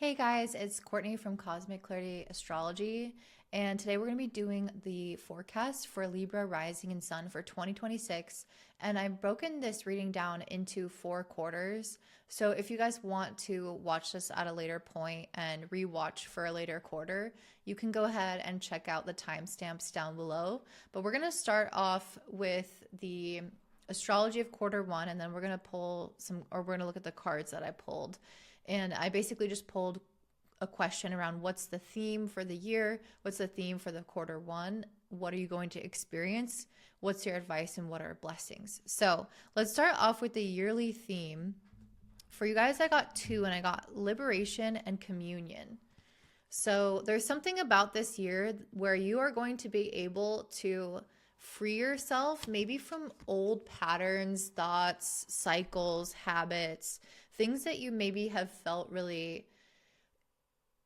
Hey guys, it's Courtney from Cosmic Clarity Astrology, and today we're going to be doing the forecast for Libra rising and sun for 2026. And I've broken this reading down into 4 quarters. So if you guys want to watch this at a later point and rewatch for a later quarter, you can go ahead and check out the timestamps down below. But we're going to start off with the astrology of quarter 1, and then we're going to pull some, or we're going to look at the cards that I pulled. And I basically just pulled a question around what's the theme for the year? What's the theme for the quarter 1? What are you going to experience? What's your advice and what are blessings? So let's start off with the yearly theme. For you guys, I got 2, and I got liberation and communion. So there's something about this year where you are going to be able to free yourself maybe from old patterns, thoughts, cycles, habits, things that you maybe have felt really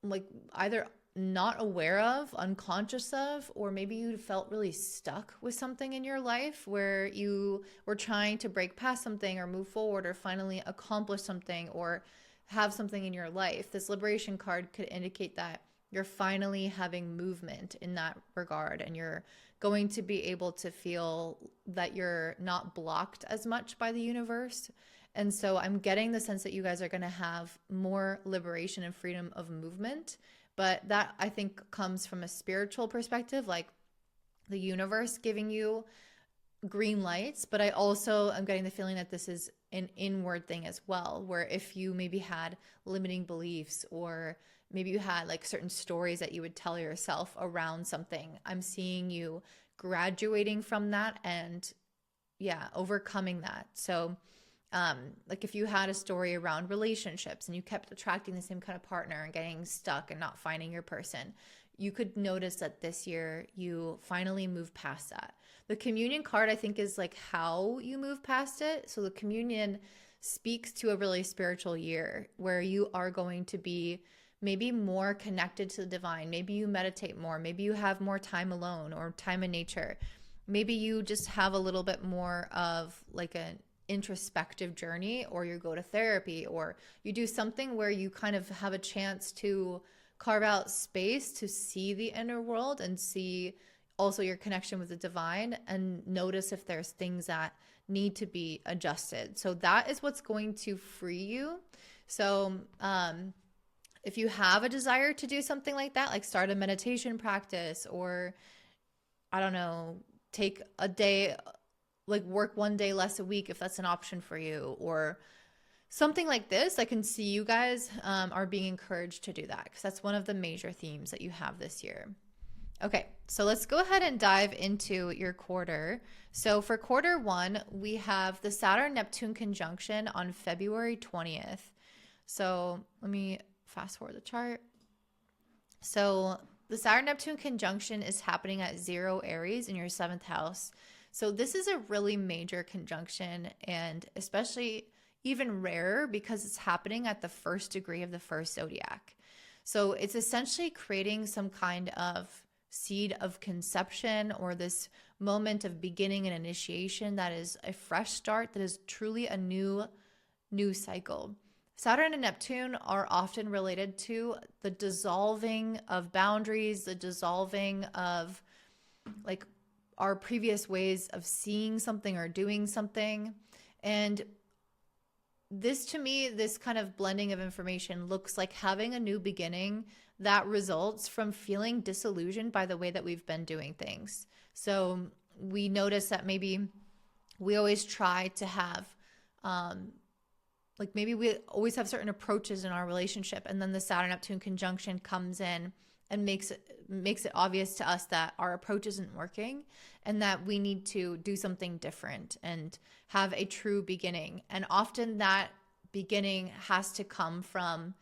like either not aware of, unconscious of, or maybe you felt really stuck with something in your life where you were trying to break past something or move forward or finally accomplish something or have something in your life. This liberation card could indicate that you're finally having movement in that regard, and you're going to be able to feel that you're not blocked as much by the universe. And so I'm getting the sense that you guys are going to have more liberation and freedom of movement. But that, I think, comes from a spiritual perspective, like the universe giving you green lights. But I also am getting the feeling that this is an inward thing as well, where if you maybe had limiting beliefs, or maybe you had like certain stories that you would tell yourself around something, I'm seeing you graduating from that and overcoming that. So like if you had a story around relationships and you kept attracting the same kind of partner and getting stuck and not finding your person, you could notice that this year you finally move past that. The communion card, I think, is like how you move past it. So the communion speaks to a really spiritual year where you are going to be maybe more connected to the divine. Maybe you meditate more. Maybe you have more time alone or time in nature. Maybe you just have a little bit more of like an introspective journey, or you go to therapy, or you do something where you kind of have a chance to carve out space to see the inner world and see also your connection with the divine, and notice if there's things that need to be adjusted. So that is what's going to free you. So if you have a desire to do something like that, like start a meditation practice, or I don't know, take a day, like work 1 day less a week if that's an option for you, or something like this, I can see you guys are being encouraged to do that, because that's one of the major themes that you have this year. Okay, so let's go ahead and dive into your quarter. So for quarter 1, we have the Saturn-Neptune conjunction on February 20th. So let me fast forward the chart. So the Saturn-Neptune conjunction is happening at 0 Aries in your 7th house. So this is a really major conjunction, and especially even rarer because it's happening at the 1st degree of the 1st zodiac. So it's essentially creating some kind of seed of conception, or this moment of beginning and initiation that is a fresh start, that is truly a new cycle. Saturn and Neptune are often related to the dissolving of boundaries, the dissolving of like our previous ways of seeing something or doing something. And this, to me, this kind of blending of information looks like having a new beginning that results from feeling disillusioned by the way that we've been doing things. So we notice that maybe we always try to have, like maybe we always have certain approaches in our relationship, and then the Saturn-Neptune conjunction comes in and makes it obvious to us that our approach isn't working, and that we need to do something different and have a true beginning. And often that beginning has to come from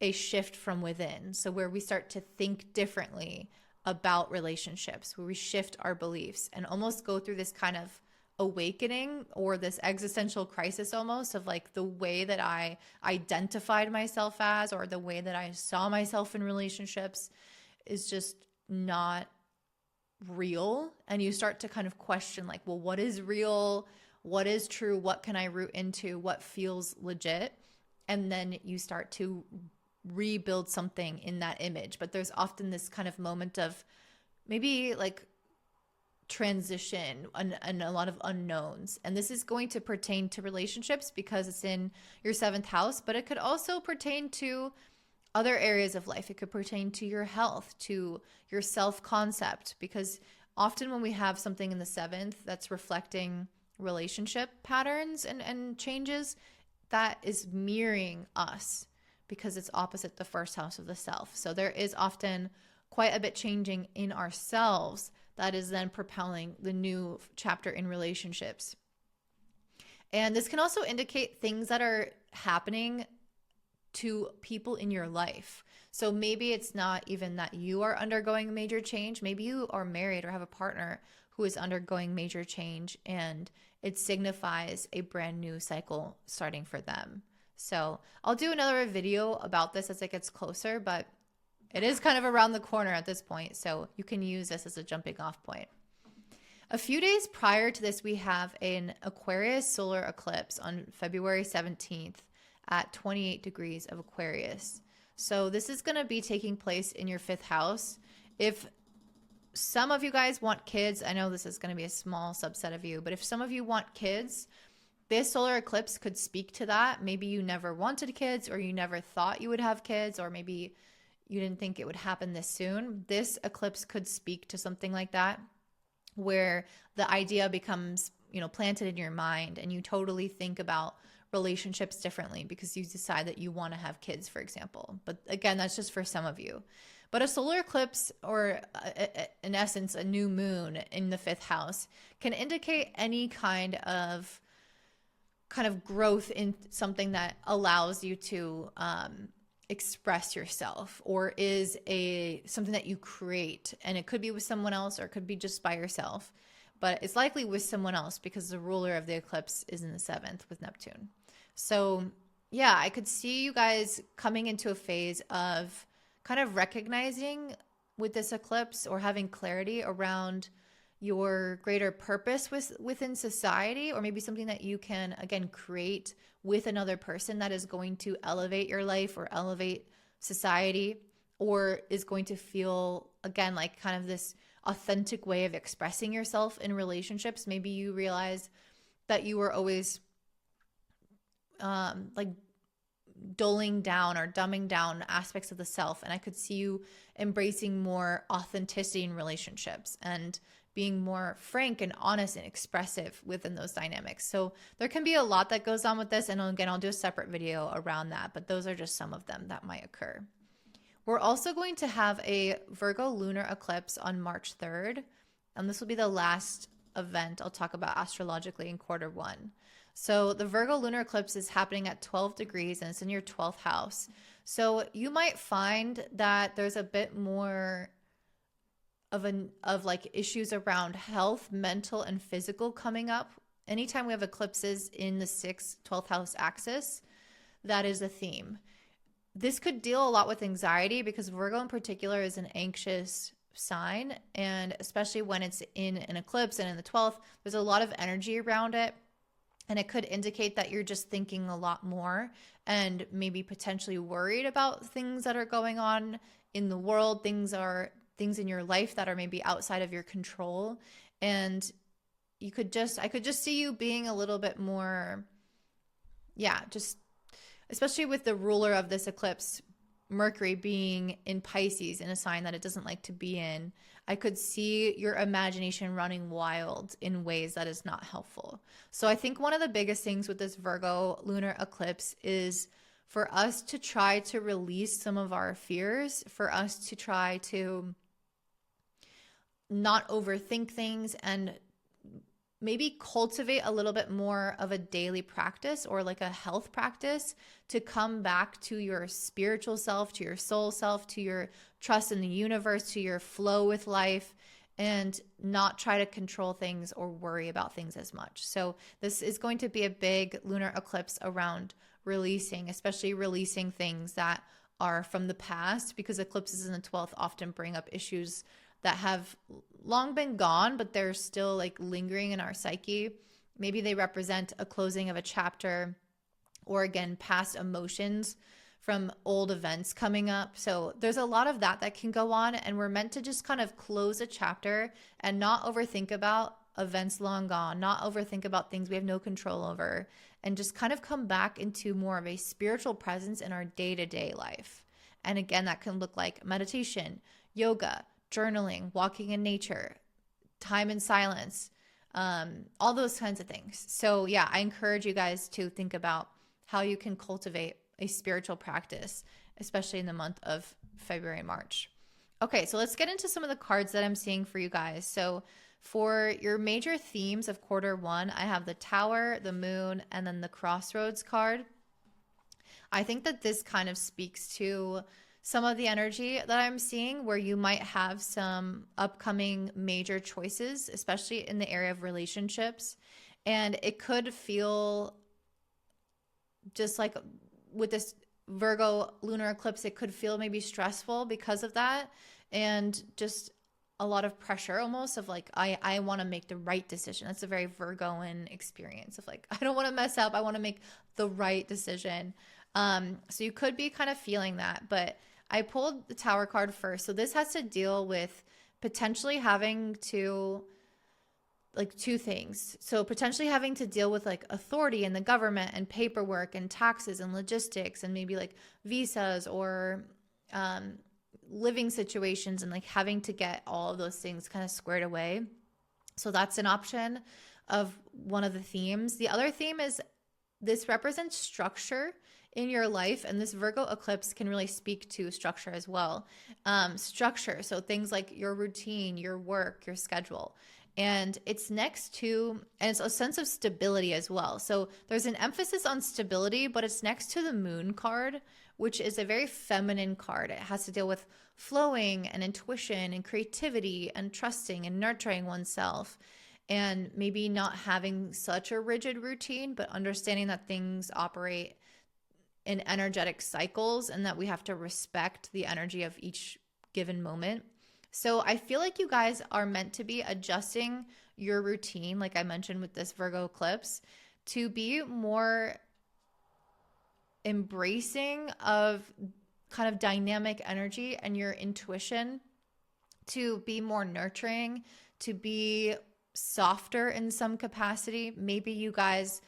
a shift from within. So where we start to think differently about relationships, where we shift our beliefs and almost go through this kind of awakening, or this existential crisis almost, of like the way that I identified myself as, or the way that I saw myself in relationships is just not real. And you start to kind of question, like, well, what is real? What is true? What can I root into? What feels legit? And then you start to rebuild something in that image. But there's often this kind of moment of maybe like transition and a lot of unknowns. And this is going to pertain to relationships because it's in your seventh house, but it could also pertain to other areas of life. It could pertain to your health, to your self-concept, because often when we have something in the seventh that's reflecting relationship patterns and changes, that is mirroring us because it's opposite the first house of the self. So there is often quite a bit changing in ourselves that is then propelling the new chapter in relationships. And this can also indicate things that are happening to people in your life. So maybe it's not even that you are undergoing major change. Maybe you are married or have a partner who is undergoing major change, and it signifies a brand new cycle starting for them. So I'll do another video about this as it gets closer, but it is kind of around the corner at this point, so you can use this as a jumping off point. A few days prior to this, we have an Aquarius solar eclipse on February 17th at 28 degrees of Aquarius. So this is going to be taking place in your fifth house. If some of you guys want kids, I know this is going to be a small subset of you, but if some of you want kids, this solar eclipse could speak to that. Maybe you never wanted kids, or you never thought you would have kids, or maybe you didn't think it would happen this soon. This eclipse could speak to something like that, where the idea becomes, planted in your mind, and you totally think about relationships differently because you decide that you want to have kids, for example. But again, that's just for some of you. But a solar eclipse, or in essence, a new moon in the fifth house, can indicate any kind of growth in something that allows you to express yourself, or is something that you create. And it could be with someone else, or it could be just by yourself, but it's likely with someone else because the ruler of the eclipse is in the seventh with Neptune. So yeah, I could see you guys coming into a phase of kind of recognizing with this eclipse, or having clarity around your greater purpose within society, or maybe something that you can, again, create with another person that is going to elevate your life or elevate society, or is going to feel, again, like kind of this authentic way of expressing yourself in relationships. Maybe you realize that you were always like dulling down or dumbing down aspects of the self. And I could see you embracing more authenticity in relationships and being more frank and honest and expressive within those dynamics. So there can be a lot that goes on with this. And again, I'll do a separate video around that, but those are just some of them that might occur. We're also going to have a Virgo lunar eclipse on March 3rd. And this will be the last event I'll talk about astrologically in quarter one. So the Virgo lunar eclipse is happening at 12 degrees and it's in your 12th house. So you might find that there's a bit more of like issues around health, mental and physical coming up. Anytime we have eclipses in the 6th, 12th house axis, that is a theme. This could deal a lot with anxiety because Virgo in particular is an anxious sign, and especially when it's in an eclipse and in the 12th, there's a lot of energy around it. And it could indicate that you're just thinking a lot more and maybe potentially worried about things that are going on in the world, things in your life that are maybe outside of your control. And I could just see you being a little bit more, just especially with the ruler of this eclipse, Mercury, being in Pisces, in a sign that it doesn't like to be in. I could see your imagination running wild in ways that is not helpful. So I think one of the biggest things with this Virgo lunar eclipse is for us to try to release some of our fears, for us to try to not overthink things, and maybe cultivate a little bit more of a daily practice, or like a health practice, to come back to your spiritual self, to your soul self, to your trust in the universe, to your flow with life, and not try to control things or worry about things as much. So this is going to be a big lunar eclipse around releasing, especially releasing things that are from the past, because eclipses in the 12th often bring up issues that have long been gone, but they're still like lingering in our psyche. Maybe they represent a closing of a chapter, or again, past emotions. from old events coming up. So there's a lot of that can go on, and we're meant to just kind of close a chapter and not overthink about events long gone, not overthink about things we have no control over, and just kind of come back into more of a spiritual presence in our day-to-day life. And again, that can look like meditation, yoga, journaling, walking in nature, time in silence, all those kinds of things. So yeah, I encourage you guys to think about how you can cultivate a spiritual practice, especially in the month of February and March. Okay, so let's get into some of the cards that I'm seeing for you guys. So for your major themes of quarter one, I have the Tower, the Moon, and then the Crossroads card. I think that this kind of speaks to some of the energy that I'm seeing where you might have some upcoming major choices, especially in the area of relationships. And it could feel just like with this Virgo lunar eclipse, it could feel maybe stressful because of that, and just a lot of pressure almost of like, I want to make the right decision. That's a very Virgoan experience of like, I don't want to mess up. I want to make the right decision. So you could be kind of feeling that, but I pulled the Tower card first. So this has to deal with potentially having to, like, two things. So potentially having to deal with like authority and the government and paperwork and taxes and logistics and maybe like visas or living situations, and like having to get all of those things kind of squared away. So that's an option of one of the themes. The other theme is this represents structure in your life, and this Virgo eclipse can really speak to structure as well. Structure, so things like your routine, your work, your schedule. And it's next to, and it's a sense of stability as well. So there's an emphasis on stability, but it's next to the Moon card, which is a very feminine card. It has to deal with flowing and intuition and creativity and trusting and nurturing oneself, and maybe not having such a rigid routine, but understanding that things operate in energetic cycles and that we have to respect the energy of each given moment. So I feel like you guys are meant to be adjusting your routine, like I mentioned with this Virgo eclipse, to be more embracing of kind of dynamic energy and your intuition, to be more nurturing, to be softer in some capacity. Maybe you guys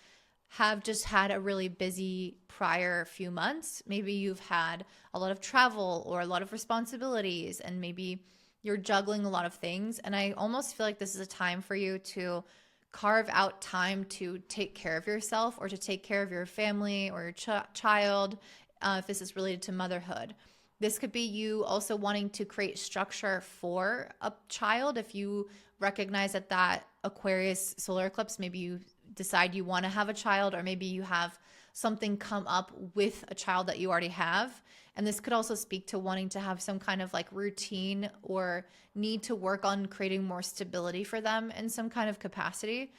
have just had a really busy prior few months. Maybe you've had a lot of travel or a lot of responsibilities, and maybe you're juggling a lot of things. And I almost feel like this is a time for you to carve out time to take care of yourself or to take care of your family or your child, if this is related to motherhood. This could be you also wanting to create structure for a child. If you recognize that Aquarius solar eclipse, maybe you decide you want to have a child, or maybe you have something come up with a child that you already have. And this could also speak to wanting to have some kind of like routine or need to work on creating more stability for them in some kind of capacity.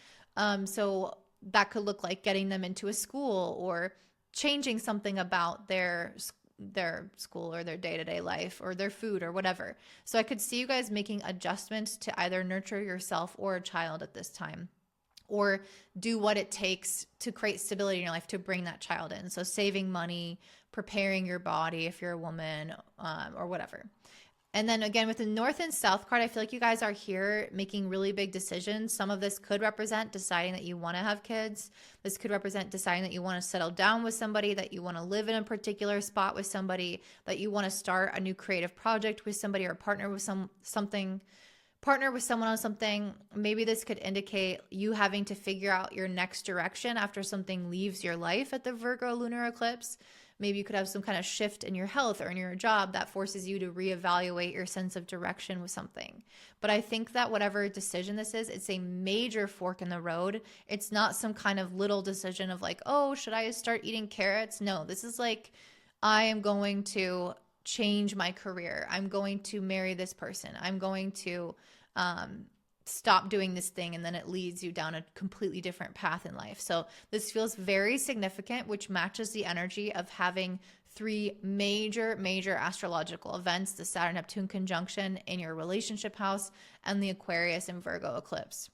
So that could look like getting them into a school or changing something about their school or their day-to-day life or their food or whatever. So I could see you guys making adjustments to either nurture yourself or a child at this time, or do what it takes to create stability in your life to bring that child in. So saving money, preparing your body if you're a woman, or whatever. And then again, with the North and South card, I feel like you guys are here making really big decisions. Some of this could represent deciding that you want to have kids. This could represent deciding that you want to settle down with somebody, that you want to live in a particular spot with somebody, that you want to start a new creative project with somebody, or partner with someone on something. Maybe this could indicate you having to figure out your next direction after something leaves your life at the Virgo lunar eclipse. Maybe you could have some kind of shift in your health or in your job that forces you to reevaluate your sense of direction with something. But I think that whatever decision this is, it's a major fork in the road. It's not some kind of little decision of like, oh, should I start eating carrots? No, this is like, I am going to change my career. I'm going to marry this person. I'm going to stop doing this thing, and then it leads you down a completely different path in life. So this feels very significant, which matches the energy of having three major astrological events: the Saturn-Neptune conjunction in your relationship house and the Aquarius and Virgo eclipse.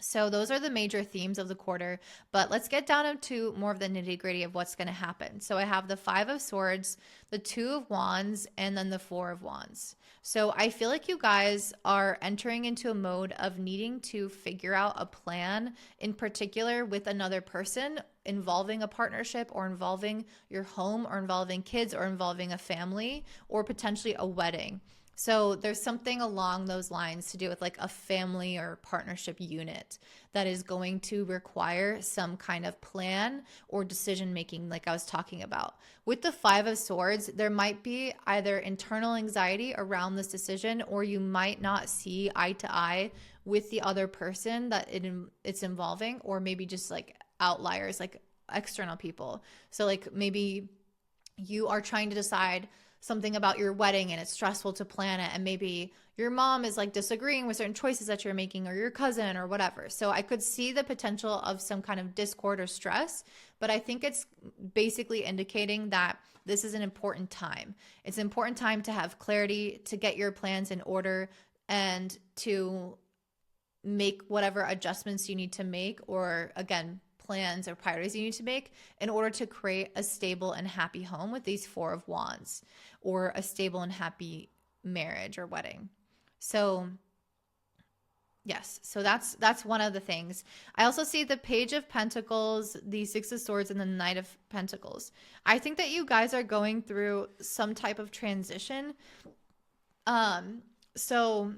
So those are the major themes of the quarter, but let's get down to more of the nitty-gritty of what's going to happen. So I have the 5 of Swords, the 2 of Wands, and then the 4 of Wands. So I feel like you guys are entering into a mode of needing to figure out a plan, in particular with another person, involving a partnership or involving your home or involving kids or involving a family or potentially a wedding. So there's something along those lines to do with like a family or partnership unit that is going to require some kind of plan or decision making, like I was talking about. With the 5 of Swords, there might be either internal anxiety around this decision, or you might not see eye to eye with the other person that it's involving, or maybe just like outliers, like external people. So like maybe you are trying to decide something about your wedding and it's stressful to plan it, and maybe your mom is like disagreeing with certain choices that you're making, or your cousin or whatever. So I could see the potential of some kind of discord or stress, but I think it's basically indicating that this is an important time. It's an important time to have clarity, to get your plans in order, and to make whatever adjustments you need to make, or again, plans or priorities you need to make in order to create a stable and happy home with these 4 of Wands, or a stable and happy marriage or wedding. So yes, so that's one of the things. I also see the Page of Pentacles, the 6 of Swords, and the Knight of Pentacles. I think that you guys are going through some type of transition. So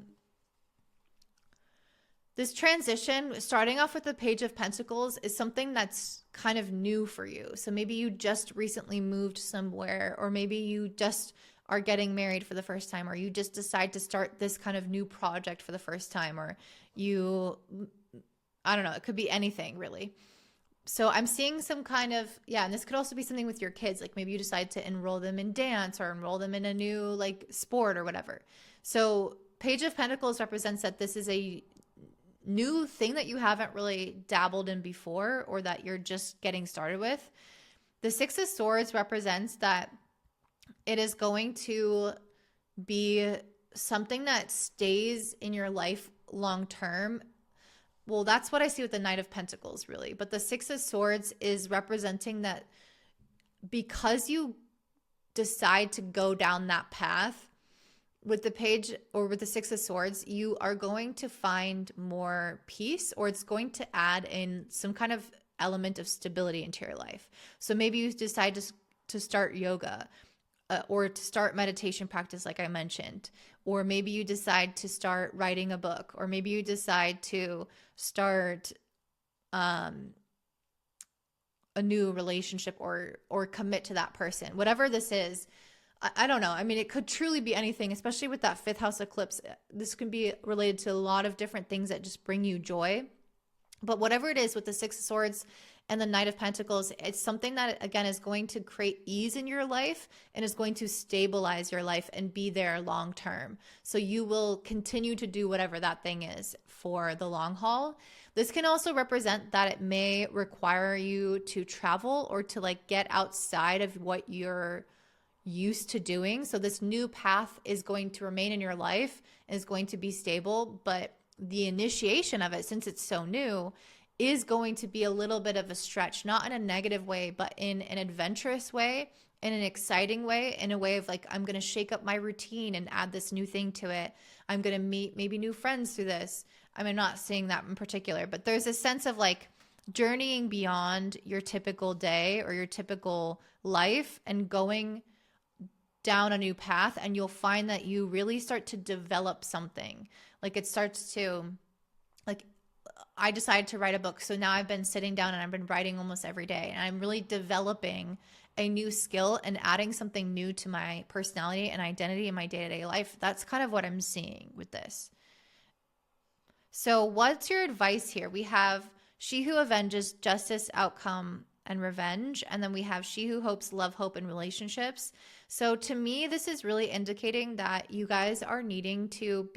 this transition, starting off with the Page of Pentacles, is something that's kind of new for you. So maybe you just recently moved somewhere, or maybe you just are getting married for the first time, or you just decide to start this kind of new project for the first time, or you, I don't know, it could be anything really. So I'm seeing some kind of, yeah, and this could also be something with your kids. Like maybe you decide to enroll them in dance, or enroll them in a new like sport or whatever. So Page of Pentacles represents that this is a new thing that you haven't really dabbled in before, or that you're just getting started with. The 6 of Swords represents that it is going to be something that stays in your life long term. Well, that's what I see with the Knight of Pentacles, really. But the 6 of Swords is representing that because you decide to go down that path, with the Page, or with the 6 of Swords, you are going to find more peace, or it's going to add in some kind of element of stability into your life. So maybe you decide to start yoga, or to start meditation practice, like I mentioned, or maybe you decide to start writing a book, or maybe you decide to start a new relationship, or commit to that person. Whatever this is, I don't know. I mean, it could truly be anything, especially with that 5th house eclipse. This can be related to a lot of different things that just bring you joy. But whatever it is with the 6 of Swords and the Knight of Pentacles, it's something that, again, is going to create ease in your life and is going to stabilize your life and be there long term. So you will continue to do whatever that thing is for the long haul. This can also represent that it may require you to travel, or to like get outside of what you're used to doing. So this new path is going to remain in your life, is going to be stable, but the initiation of it, since it's so new, is going to be a little bit of a stretch, not in a negative way, but in an adventurous way, in an exciting way, in a way of like, I'm going to shake up my routine and add this new thing to it. I'm going to meet maybe new friends through this. I'm not saying that in particular, but there's a sense of like journeying beyond your typical day or your typical life and going down a new path, and you'll find that you really start to develop something. Like it starts to, like, I decided to write a book. So now I've been sitting down and I've been writing almost every day, and I'm really developing a new skill and adding something new to my personality and identity in my day-to-day life. That's kind of what I'm seeing with this. So what's your advice here? We have She Who Avenges, Justice, Outcome, and Revenge. And then we have She Who Hopes, Love, Hope, and Relationships. So to me, this is really indicating that you guys are needing to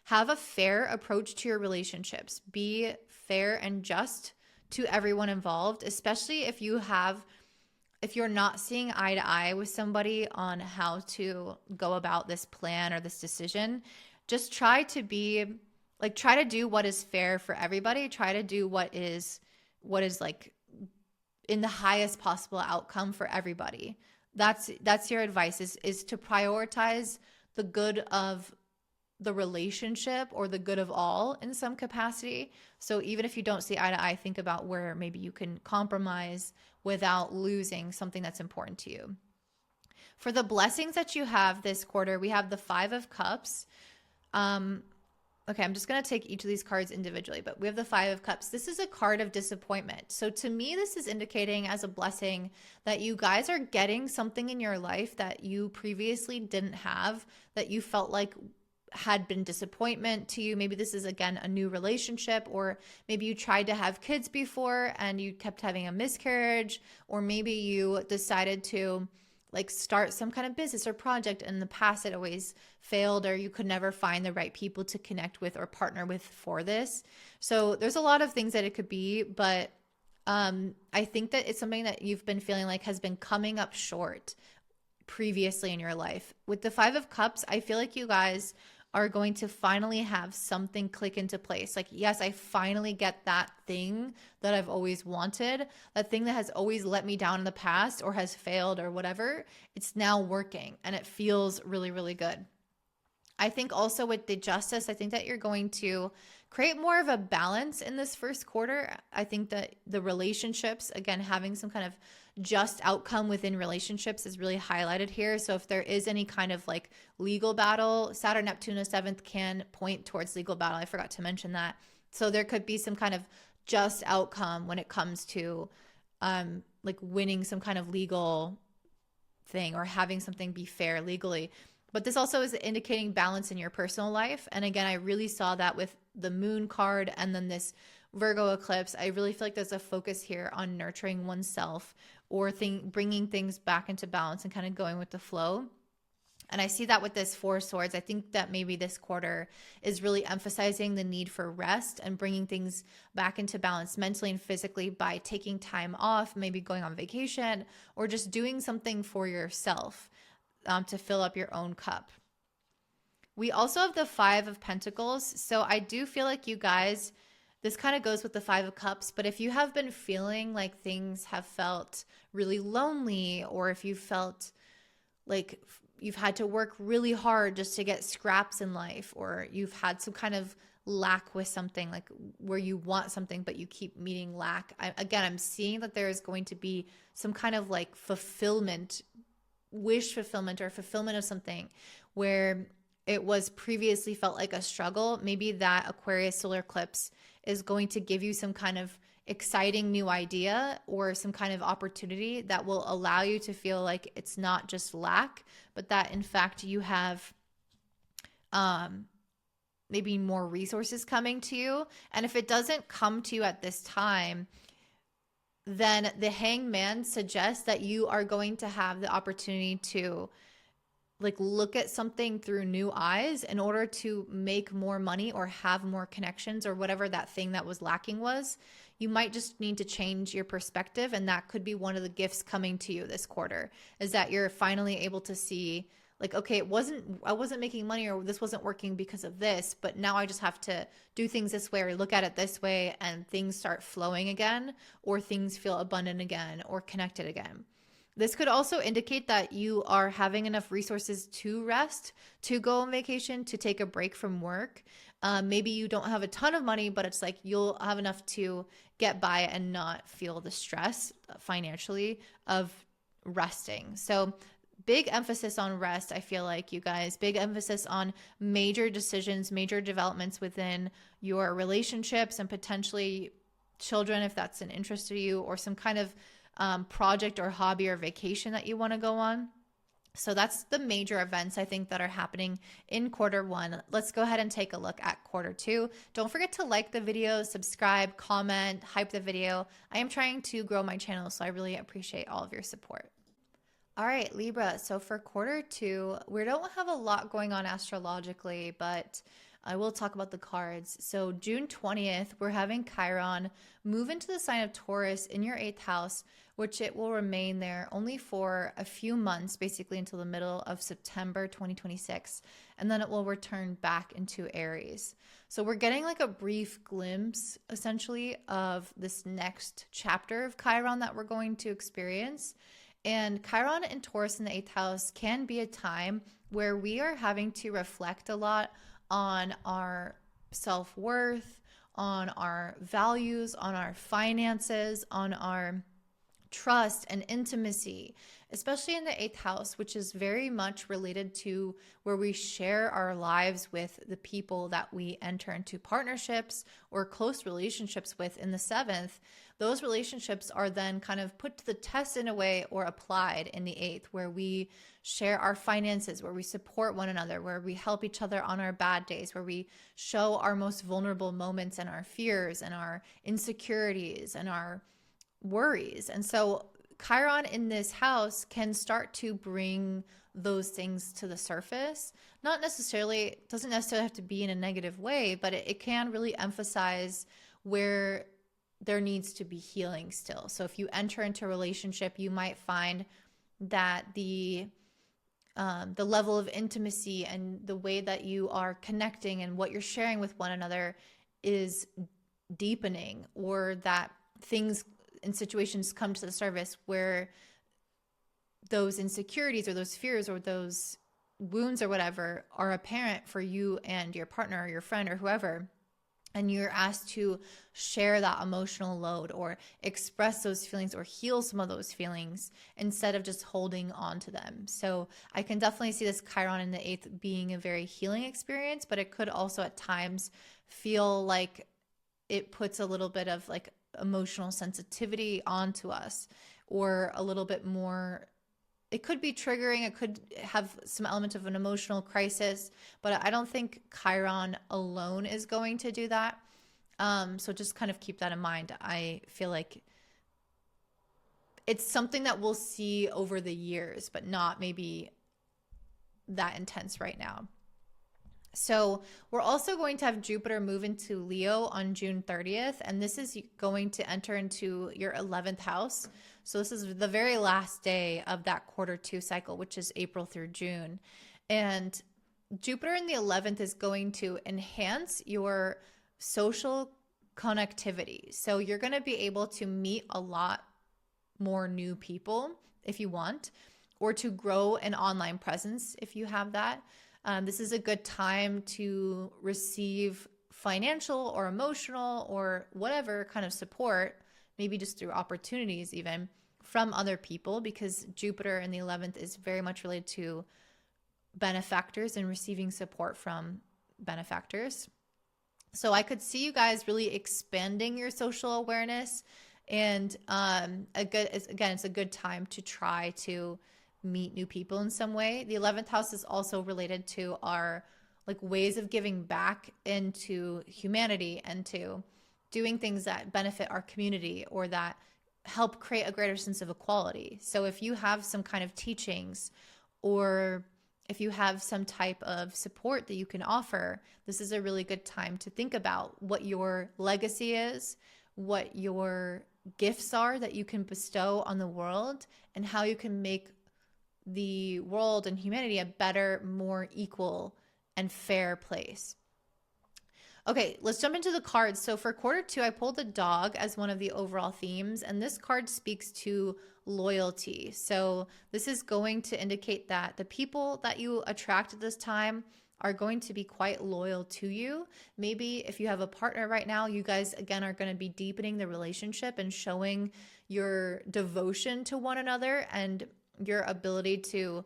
have a fair approach to your relationships. Be fair and just to everyone involved, especially if you're not seeing eye to eye with somebody on how to go about this plan or this decision. Just try to be like try to do what is fair for everybody. Try to do what is like in the highest possible outcome for everybody. That's your advice, is to prioritize the good of the relationship or the good of all in some capacity. So even if you don't see eye to eye, think about where maybe you can compromise without losing something that's important to you. For the blessings that you have this quarter, we have the 5 of Cups. Okay, I'm just going to take each of these cards individually, but we have the 5 of Cups. This is a card of disappointment. So to me, this is indicating as a blessing that you guys are getting something in your life that you previously didn't have, that you felt like had been disappointment to you. Maybe this is, again, a new relationship, or maybe you tried to have kids before and you kept having a miscarriage, or maybe you decided to like start some kind of business or project. In the past, it always failed, or you could never find the right people to connect with or partner with for this. So there's a lot of things that it could be, but I think that it's something that you've been feeling like has been coming up short previously in your life. With the 5 of Cups, I feel like you guys are going to finally have something click into place. Like, yes, I finally get that thing that I've always wanted, that thing that has always let me down in the past or has failed or whatever. It's now working and it feels really, really good. I think also with the Justice, I think that you're going to create more of a balance in this first quarter. I think that the relationships, again, having some kind of just outcome within relationships is really highlighted here. So if there is any kind of like legal battle, Saturn-Neptune 7th can point towards legal battle. I forgot to mention that. So there could be some kind of just outcome when it comes to like winning some kind of legal thing or having something be fair legally. But this also is indicating balance in your personal life. And again, I really saw that with the moon card and then this Virgo eclipse. I really feel like there's a focus here on nurturing oneself or bringing things back into balance and kind of going with the flow. And I see that with this 4 of Swords. I think that maybe this quarter is really emphasizing the need for rest and bringing things back into balance mentally and physically by taking time off, maybe going on vacation or just doing something for yourself to fill up your own cup. We also have the 5 of Pentacles. So I do feel like you guys, this kind of goes with the 5 of Cups, but if you have been feeling like things have felt really lonely, or if you felt like you've had to work really hard just to get scraps in life, or you've had some kind of lack with something, like where you want something but you keep meeting lack, I'm seeing that there is going to be some kind of like fulfillment, wish fulfillment or fulfillment of something where it was previously felt like a struggle. Maybe that Aquarius solar eclipse is going to give you some kind of exciting new idea or some kind of opportunity that will allow you to feel like it's not just lack, but that in fact you have maybe more resources coming to you. And if it doesn't come to you at this time, then the Hangman suggests that you are going to have the opportunity to like look at something through new eyes in order to make more money or have more connections or whatever that thing that was lacking was. You might just need to change your perspective, and that could be one of the gifts coming to you this quarter, is that you're finally able to see like, okay, I wasn't making money or this wasn't working because of this, but now I just have to do things this way or look at it this way, and things start flowing again, or things feel abundant again or connected again. This could also indicate that you are having enough resources to rest, to go on vacation, to take a break from work. Maybe you don't have a ton of money, but it's like you'll have enough to get by and not feel the stress financially of resting. So big emphasis on rest, I feel like, you guys. Big emphasis on major decisions, major developments within your relationships and potentially children, if that's an interest to you, or some kind of project or hobby or vacation that you want to go on. So that's the major events I think that are happening in Q1. Let's go ahead and take a look at Q2. Don't forget to like the video, subscribe, comment, hype the video. I am trying to grow my channel, so I really appreciate all of your support. All right, Libra. So for Q2, we don't have a lot going on astrologically, but I will talk about the cards. So June 20th, we're having Chiron move into the sign of Taurus in your 8th house, which it will remain there only for a few months, basically until the middle of September 2026. And then it will return back into Aries. So we're getting like a brief glimpse, essentially, of this next chapter of Chiron that we're going to experience. And Chiron in Taurus in the 8th house can be a time where we are having to reflect a lot on our self-worth, on our values, on our finances, on our trust and intimacy, especially in the 8th house, which is very much related to where we share our lives with the people that we enter into partnerships or close relationships with in the 7th. Those relationships are then kind of put to the test in a way or applied in the 8th, where we share our finances, where we support one another, where we help each other on our bad days, where we show our most vulnerable moments and our fears and our insecurities and our worries. And so Chiron in this house can start to bring those things to the surface. Not necessarily, it doesn't necessarily have to be in a negative way, but it can really emphasize where there needs to be healing still. So if you enter into a relationship, you might find that the level of intimacy and the way that you are connecting and what you're sharing with one another is deepening, or that things and situations come to the surface where those insecurities or those fears or those wounds or whatever are apparent for you and your partner or your friend or whoever. And you're asked to share that emotional load or express those feelings or heal some of those feelings instead of just holding on to them. So I can definitely see this Chiron in the 8th being a very healing experience, but it could also at times feel like it puts a little bit of like emotional sensitivity onto us, or a little bit more. It could be triggering. It could have some element of an emotional crisis, but I don't think Chiron alone is going to do that. So just kind of keep that in mind. I feel like it's something that we'll see over the years, but not maybe that intense right now. So we're also going to have Jupiter move into Leo on June 30th, and this is going to enter into your 11th house. So this is the very last day of that quarter 2 cycle, which is April through June. And Jupiter in the 11th is going to enhance your social connectivity. So you're going to be able to meet a lot more new people if you want, or to grow an online presence if you have that. This is a good time to receive financial or emotional or whatever kind of support, maybe just through opportunities even, from other people, because Jupiter in the 11th is very much related to benefactors and receiving support from benefactors. So I could see you guys really expanding your social awareness, and it's a good time to try to meet new people in some way. The 11th house is also related to our like ways of giving back into humanity and to doing things that benefit our community or that help create a greater sense of equality. So if you have some kind of teachings, or if you have some type of support that you can offer, this is a really good time to think about what your legacy is, what your gifts are that you can bestow on the world, and how you can make the world and humanity a better, more equal and fair place. Okay, let's jump into the cards. So for quarter 2, I pulled the dog as one of the overall themes, and this card speaks to loyalty. So this is going to indicate that the people that you attract at this time are going to be quite loyal to you. Maybe if you have a partner right now, you guys again are going to be deepening the relationship and showing your devotion to one another and your ability to,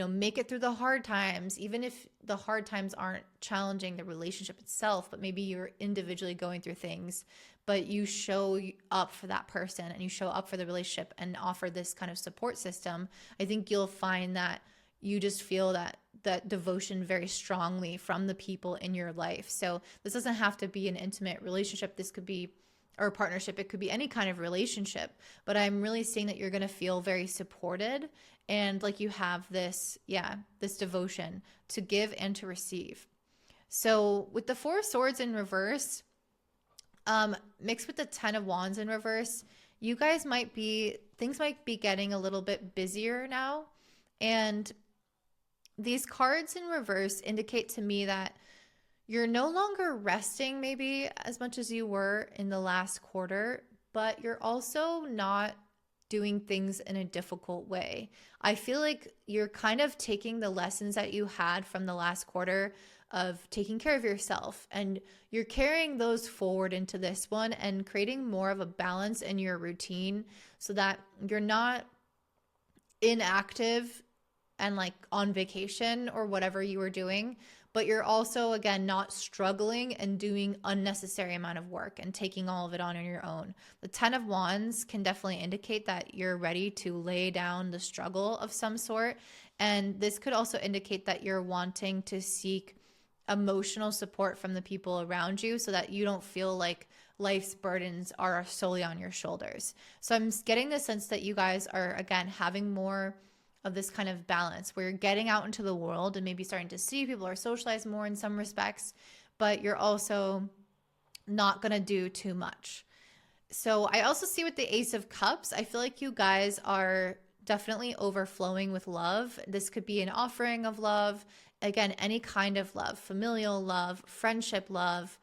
make it through the hard times, even if the hard times aren't challenging the relationship itself, but maybe you're individually going through things, but you show up for that person and you show up for the relationship and offer this kind of support system. I think you'll find that you just feel that devotion very strongly from the people in your life. So this doesn't have to be an intimate relationship. This could be, or a partnership. It could be any kind of relationship, but I'm really seeing that you're going to feel very supported and like you have this devotion to give and to receive. So with the 4 swords in reverse, mixed with the 10 of wands in reverse, things might be getting a little bit busier now. And these cards in reverse indicate to me that you're no longer resting maybe as much as you were in the last quarter, but you're also not doing things in a difficult way. I feel like you're kind of taking the lessons that you had from the last quarter of taking care of yourself, and you're carrying those forward into this one and creating more of a balance in your routine so that you're not inactive and like on vacation or whatever you were doing, but you're also, again, not struggling and doing unnecessary amount of work and taking all of it on your own. The 10 of Wands can definitely indicate that you're ready to lay down the struggle of some sort. And this could also indicate that you're wanting to seek emotional support from the people around you so that you don't feel like life's burdens are solely on your shoulders. So I'm getting the sense that you guys are, again, having more of this kind of balance where you're getting out into the world and maybe starting to see people or socialize more in some respects, but you're also not going to do too much. So I also see with the Ace of Cups, I feel like you guys are definitely overflowing with love. This could be an offering of love. Again, any kind of love, familial love, friendship love,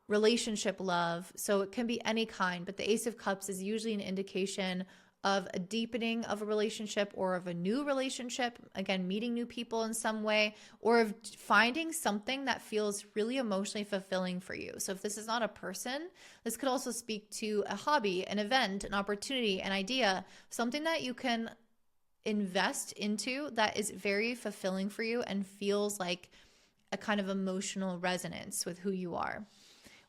relationship love. So it can be any kind, but the Ace of Cups is usually an indication of a deepening of a relationship or of a new relationship, again, meeting new people in some way, or of finding something that feels really emotionally fulfilling for you. So if this is not a person, this could also speak to a hobby, an event, an opportunity, an idea, something that you can invest into that is very fulfilling for you and feels like a kind of emotional resonance with who you are.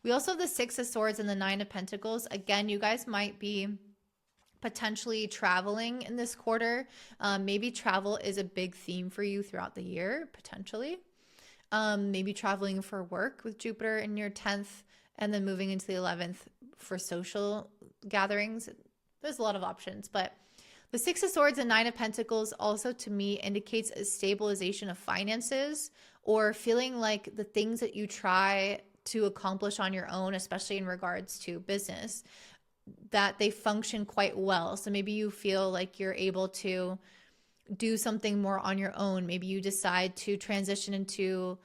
We also have the Six of Swords and the Nine of Pentacles. Again, you guys might be potentially traveling in this quarter. Maybe travel is a big theme for you throughout the year, potentially. Maybe traveling for work with Jupiter in your 10th and then moving into the 11th for social gatherings. There's a lot of options, but the Six of Swords and Nine of Pentacles also to me indicates a stabilization of finances or feeling like the things that you try to accomplish on your own, especially in regards to business, that they function quite well. So maybe you feel like you're able to do something more on your own. Maybe you decide to transition into,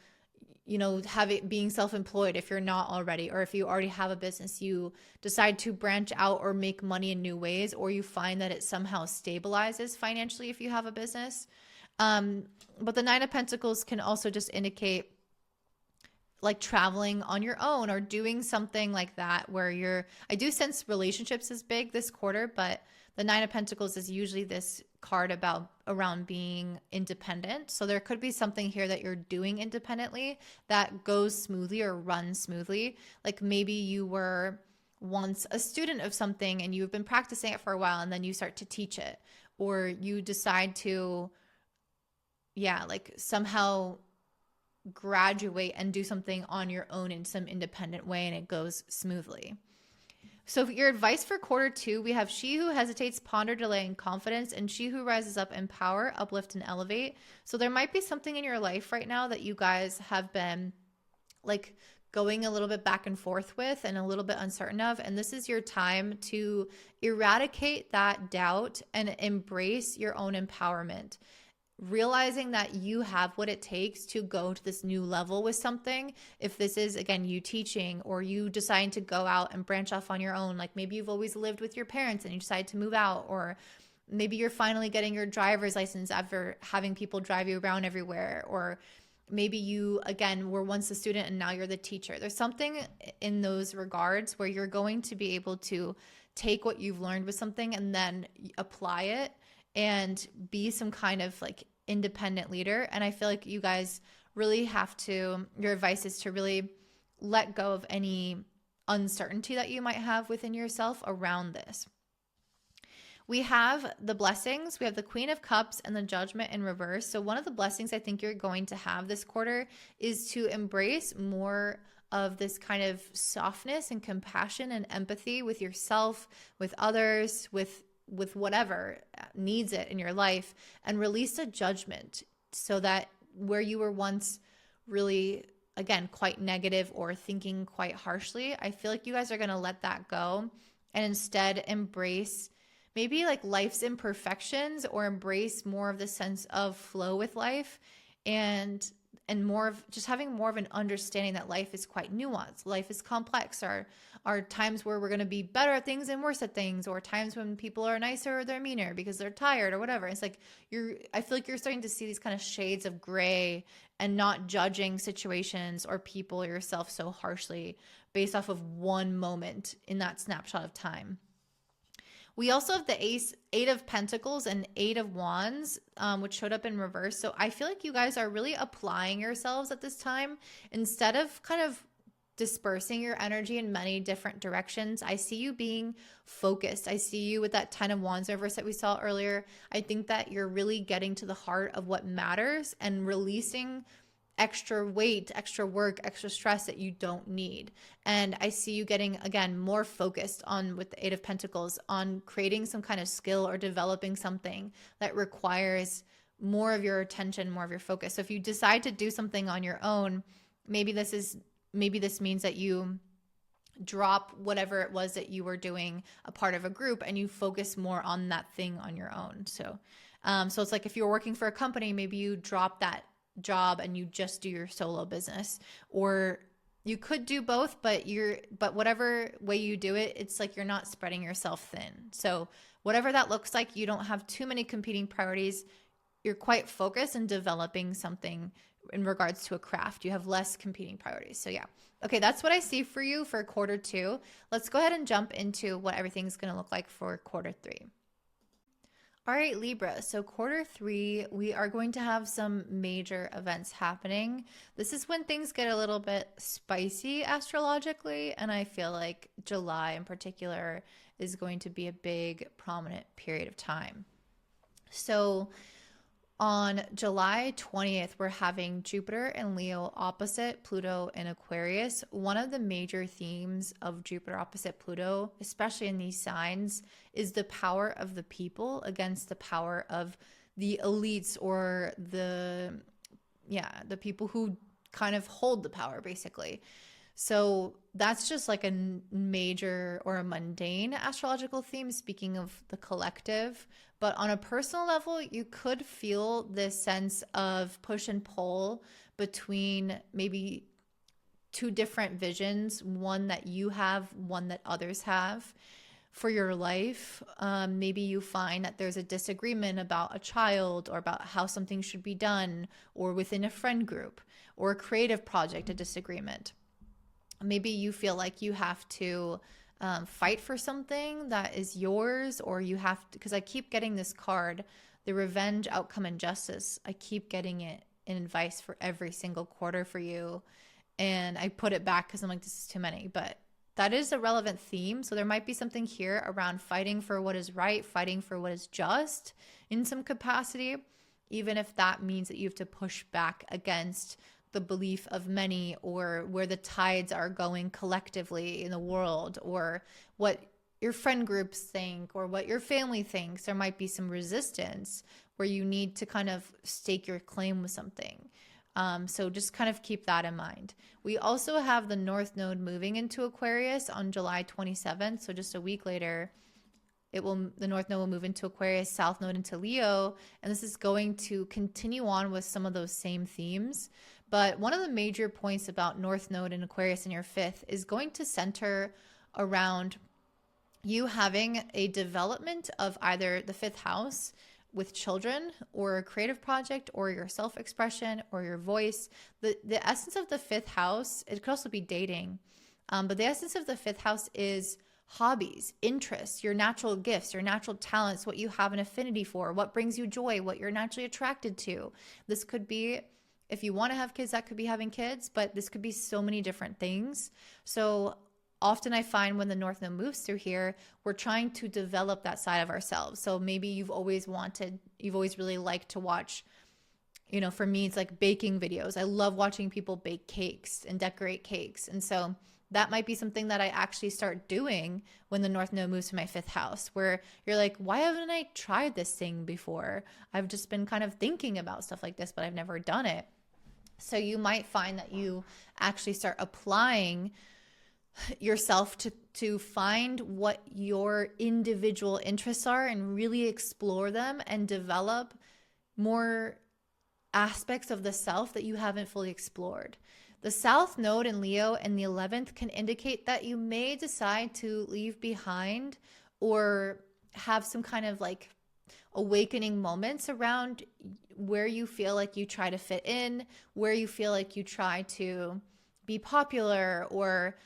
being self-employed if you're not already, or if you already have a business, you decide to branch out or make money in new ways, or you find that it somehow stabilizes financially if you have a business. But the Nine of Pentacles can also just indicate like traveling on your own or doing something like that where I do sense relationships is big this quarter, but the Nine of Pentacles is usually this card around being independent. So there could be something here that you're doing independently that goes smoothly or runs smoothly. Like maybe you were once a student of something and you've been practicing it for a while and then you start to teach it, or you decide to, like somehow graduate and do something on your own in some independent way and it goes smoothly. So your advice for quarter two, we have she who hesitates, ponder, delay, and confidence, and she who rises up in power, uplift, and elevate. So there might be something in your life right now that you guys have been like going a little bit back and forth with and a little bit uncertain of, and this is your time to eradicate that doubt and embrace your own empowerment. Realizing that you have what it takes to go to this new level with something. If this is, again, you teaching, or you decide to go out and branch off on your own, like maybe you've always lived with your parents and you decide to move out, or maybe you're finally getting your driver's license after having people drive you around everywhere, or maybe you, again, were once a student and now you're the teacher. There's something in those regards where you're going to be able to take what you've learned with something and then apply it and be some kind of like independent leader. And I feel like you guys really your advice is to really let go of any uncertainty that you might have within yourself around this. We have the blessings. We have the Queen of Cups and the Judgment in reverse. So one of the blessings I think you're going to have this quarter is to embrace more of this kind of softness and compassion and empathy with yourself, with others, with whatever needs it in your life, and release a judgment so that where you were once really, again, quite negative or thinking quite harshly, I feel like you guys are going to let that go and instead embrace maybe like life's imperfections, or embrace more of the sense of flow with life, and more of just having more of an understanding that life is quite nuanced. Life is complex. Are times where we're going to be better at things and worse at things, or times when people are nicer or they're meaner because they're tired or whatever. It's like I feel like you're starting to see these kind of shades of gray, and not judging situations or people or yourself so harshly based off of one moment in that snapshot of time. We also have the Eight of Pentacles and Eight of Wands, which showed up in reverse. So I feel like you guys are really applying yourselves at this time. Instead of kind of dispersing your energy in many different directions, I see you being focused. I see you with that 10 of Wands reverse that we saw earlier. I think that you're really getting to the heart of what matters and releasing extra weight, extra work, extra stress that you don't need. And I see you getting, again, more focused on, with the Eight of Pentacles, on creating some kind of skill or developing something that requires more of your attention, more of your focus. So if you decide to do something on your own, maybe this means that you drop whatever it was that you were doing a part of a group, and you focus more on that thing on your own. So it's like if you're working for a company, maybe you drop that job and you just do your solo business, or you could do both, but whatever way you do it, it's like you're not spreading yourself thin. So whatever that looks like, you don't have too many competing priorities. You're quite focused in developing something in regards to a craft. You have less competing priorities. So yeah. Okay, that's what I see for you for quarter 2. Let's go ahead and jump into what everything's going to look like for quarter 3. All right, Libra. So quarter 3, we are going to have some major events happening. This is when things get a little bit spicy astrologically, and I feel like July in particular is going to be a big, prominent period of time. So on July 20th, we're having Jupiter and Leo opposite Pluto in Aquarius. One of the major themes of Jupiter opposite Pluto, especially in these signs, is the power of the people against the power of the elites, or the people who kind of hold the power, basically. So that's just like a major or a mundane astrological theme, speaking of the collective. But on a personal level, you could feel this sense of push and pull between maybe two different visions, one that you have, one that others have for your life. Maybe you find that there's a disagreement about a child, or about how something should be done, or within a friend group, or a creative project, a disagreement. Maybe you feel like you have to fight for something that is yours, or you have to, because I keep getting this card, the Revenge, Outcome, and Justice. I keep getting it in advice for every single quarter for you. And I put it back because I'm like, this is too many. But that is a relevant theme. So there might be something here around fighting for what is right, fighting for what is just in some capacity, even if that means that you have to push back against the belief of many, or where the tides are going collectively in the world, or what your friend groups think, or what your family thinks. There might be some resistance where you need to kind of stake your claim with something. So just kind of keep that in mind. We also have the North Node moving into Aquarius on July 27th. So just a week later, the North Node will move into Aquarius, South Node into Leo. And this is going to continue on with some of those same themes. But one of the major points about North Node in Aquarius in your 5th is going to center around you having a development of either the 5th house with children, or a creative project, or your self-expression, or your voice. The essence of the 5th house, it could also be dating, but the essence of the 5th house is hobbies, interests, your natural gifts, your natural talents, what you have an affinity for, what brings you joy, what you're naturally attracted to. This could be, if you want to have kids, that could be having kids, but this could be so many different things. So often I find when the North Node moves through here, we're trying to develop that side of ourselves. So maybe you've always really liked to watch, for me, it's like baking videos. I love watching people bake cakes and decorate cakes. And so that might be something that I actually start doing when the North Node moves to my 5th house, where you're like, why haven't I tried this thing before? I've just been kind of thinking about stuff like this, but I've never done it. So you might find that you actually start applying yourself to find what your individual interests are and really explore them and develop more aspects of the self that you haven't fully explored. The South Node in Leo and the 11th can indicate that you may decide to leave behind or have some kind of like awakening moments around where you feel like you try to fit in, where you feel like you try to be popular, or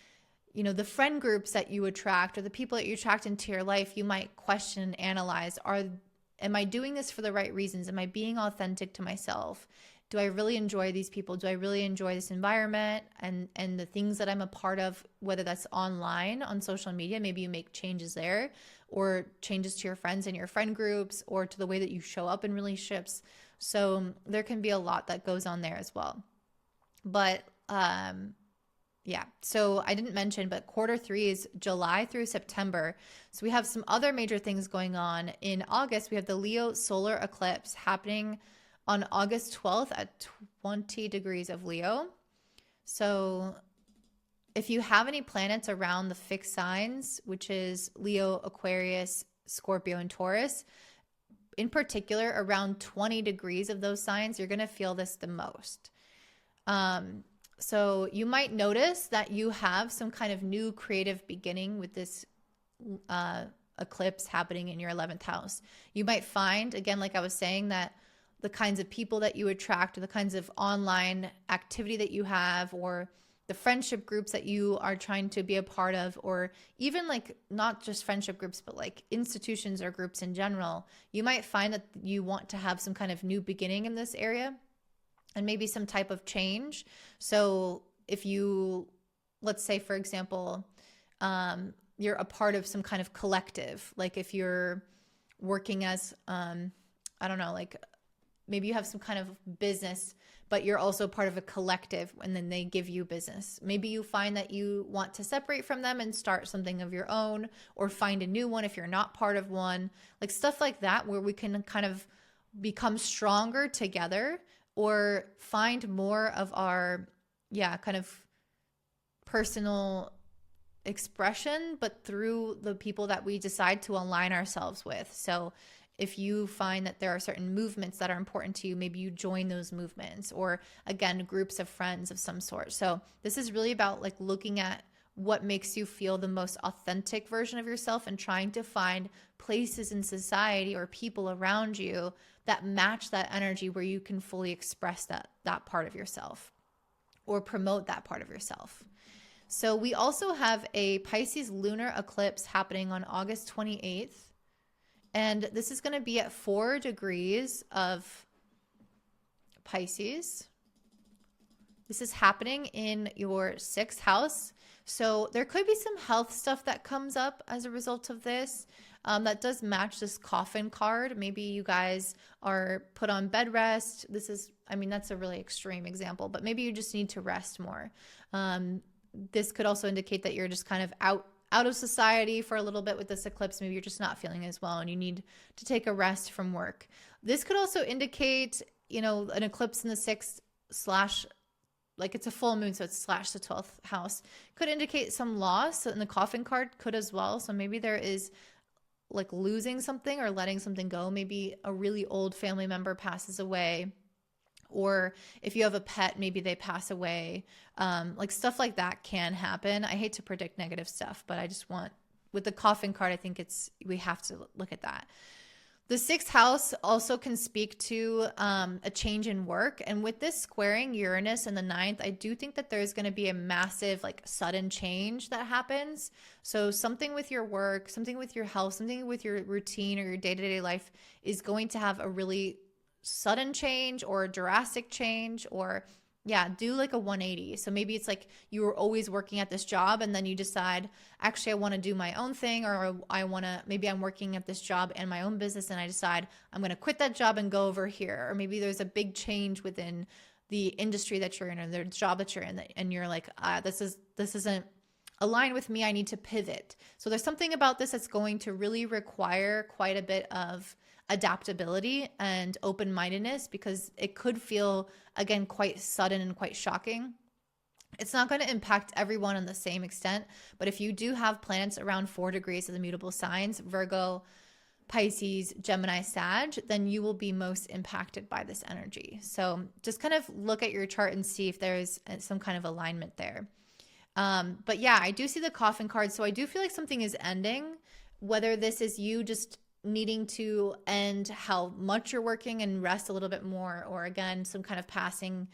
the friend groups that you attract or the people that you attract into your life. You might question and analyze, am I doing this for the right reasons? Am I being authentic to myself? Do I really enjoy these people? Do I really enjoy this environment and the things that I'm a part of, whether that's online on social media? Maybe you make changes there, or changes to your friends and your friend groups, or to the way that you show up in relationships. So there can be a lot that goes on there as well. But yeah, so I didn't mention, but quarter 3 is July through September. So we have some other major things going on. In August, we have the Leo solar eclipse happening on August 12th at 20 degrees of Leo. So if you have any planets around the fixed signs, which is Leo, Aquarius, Scorpio, and Taurus, in particular, around 20 degrees of those signs, you're going to feel this the most. So you might notice that you have some kind of new creative beginning with this eclipse happening in your 11th house. You might find, again, like I was saying, that the kinds of people that you attract, or the kinds of online activity that you have, or the friendship groups that you are trying to be a part of, or even like not just friendship groups, but like institutions or groups in general, you might find that you want to have some kind of new beginning in this area and maybe some type of change. So if you, let's say, for example, you're a part of some kind of collective, like if you're working as, I don't know, like maybe you have some kind of business, but you're also part of a collective, and then they give you business. Maybe you find that you want to separate from them and start something of your own, or find a new one if you're not part of one, like stuff like that, where we can kind of become stronger together, or find more of our, kind of personal expression, but through the people that we decide to align ourselves with. So if you find that there are certain movements that are important to you, maybe you join those movements, or again, groups of friends of some sort. So this is really about like looking at what makes you feel the most authentic version of yourself, and trying to find places in society or people around you that match that energy, where you can fully express that part of yourself, or promote that part of yourself. So we also have a Pisces lunar eclipse happening on August 28th. And this is going to be at 4 degrees of Pisces. This is happening in your 6th house. So there could be some health stuff that comes up as a result of this. That does match this coffin card. Maybe you guys are put on bed rest. That's a really extreme example, but maybe you just need to rest more. This could also indicate that you're just kind of out of society for a little bit with this eclipse. Maybe you're just not feeling as well and you need to take a rest from work. This could also indicate, an eclipse in the 6th like it's a full moon, so it's slash the 12th house. Could indicate some loss, and the coffin card could as well. So maybe there is like losing something or letting something go. Maybe a really old family member passes away, or if you have a pet, maybe they pass away. Like stuff like that can happen. I hate to predict negative stuff, but with the coffin card, I think we have to look at that. The 6th house also can speak to a change in work. And with this squaring Uranus in the 9th, I do think that there's going to be a massive, like sudden change that happens. So something with your work, something with your health, something with your routine or your day-to-day life is going to have a really sudden change or a drastic change, or do like a 180. So maybe it's like you were always working at this job and then you decide, actually, I want to do my own thing, or maybe I'm working at this job and my own business, and I decide I'm going to quit that job and go over here. Or maybe there's a big change within the industry that you're in, or the job that you're in, and you're like, this isn't aligned with me. I need to pivot. So there's something about this that's going to really require quite a bit of adaptability and open-mindedness, because it could feel, again, quite sudden and quite shocking. It's not going to impact everyone in the same extent, but if you do have planets around 4 degrees of the mutable signs, Virgo, Pisces, Gemini, Sag, then you will be most impacted by this energy. So just kind of look at your chart and see if there's some kind of alignment there. But yeah, I do see the coffin card. So I do feel like something is ending, whether this is you just needing to end how much you're working and rest a little bit more, or again, some kind of passing,